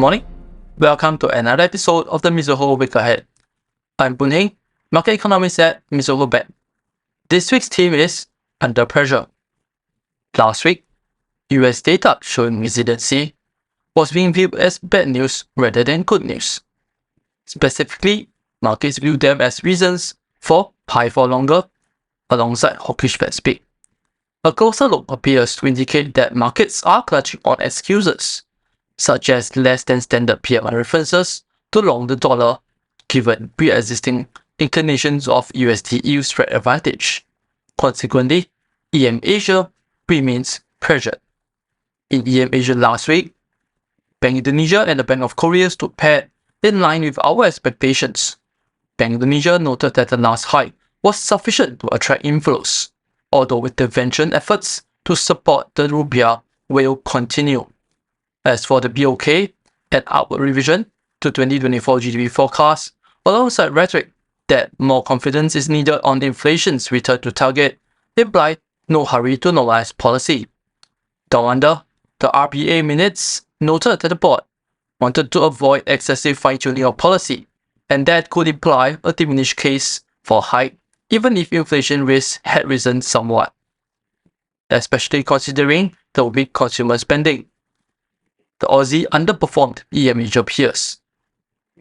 morning. Welcome to another episode of the Mizuho Week Ahead. I'm Boon Heng, market economist at Mizuho Bank. This week's theme is under pressure. Last week, US data showing resiliency was being viewed as bad news rather than good news. Specifically, markets view them as reasons for high for longer, alongside hawkish Fed speak. A closer look appears to indicate that markets are clutching on excuses, such as less than standard PMI references to long the dollar, given pre-existing inclinations of USD yield spread advantage. Consequently, EM Asia remains pressured. In EM Asia last week, Bank Indonesia and the Bank of Korea stood paired in line with our expectations. Bank Indonesia noted that the last hike was sufficient to attract inflows, although intervention efforts to support the rupiah will continue. As for the BOK, an upward revision to 2024 GDP forecast, alongside rhetoric that more confidence is needed on inflation's return to target, implied no hurry to normalize policy. Down under, the RBA minutes noted that the board wanted to avoid excessive fine-tuning of policy, and that could imply a diminished case for a hike even if inflation risks had risen somewhat, especially considering the weak consumer spending. The Aussie underperformed EM Asia peers.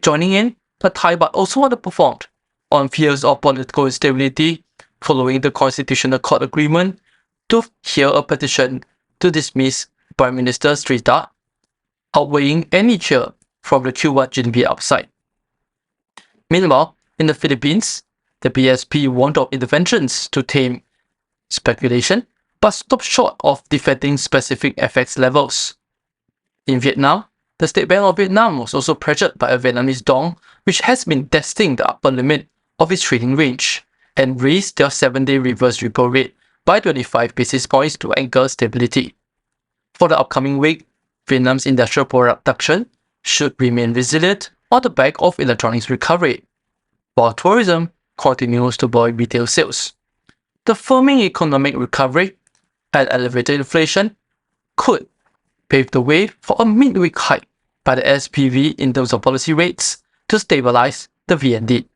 Joining in, the Thai baht also underperformed on fears of political instability following the Constitutional Court agreement to hear a petition to dismiss Prime Minister Srettha, outweighing any cheer from the Q1 GDP upside. Meanwhile, in the Philippines, the BSP warned of interventions to tame speculation, but stopped short of defending specific FX levels. In Vietnam, the State Bank of Vietnam was also pressured by a Vietnamese dong, which has been testing the upper limit of its trading range, and raised their 7-day reverse repo rate by 25 basis points to anchor stability. For the upcoming week, Vietnam's industrial production should remain resilient on the back of electronics recovery, while tourism continues to buoy retail sales. The firming economic recovery and elevated inflation could pave the way for a midweek hike by the SPV in terms of policy rates to stabilize the VND.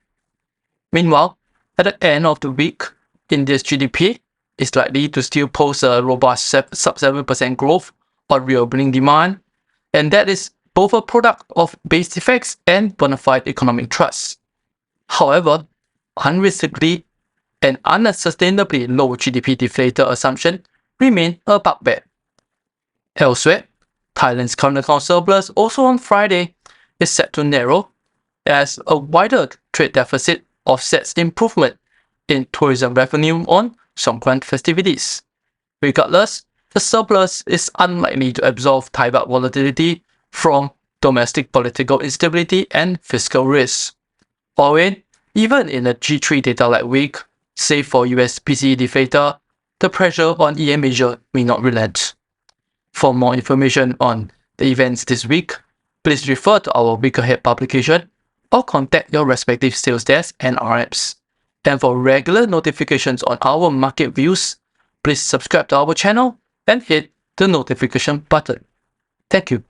Meanwhile, at the end of the week, India's GDP is likely to still post a robust sub 7% growth on reopening demand, and that is both a product of base effects and bona fide economic trust. However, unrealistically and unsustainably low GDP deflator assumption remain a bugbear. Elsewhere, Thailand's current account surplus also on Friday is set to narrow as a wider trade deficit offsets improvement in tourism revenue on Songkran festivities. Regardless, the surplus is unlikely to absorb Thai baht volatility from domestic political instability and fiscal risks. All in, even in a G3 data-like week, save for US PCE Deflator, the pressure on EM Asia may not relent. For more information on the events this week, please refer to our Week Ahead publication or contact your respective sales desk and RMs. And for regular notifications on our market views, please subscribe to our channel and hit the notification button. Thank you.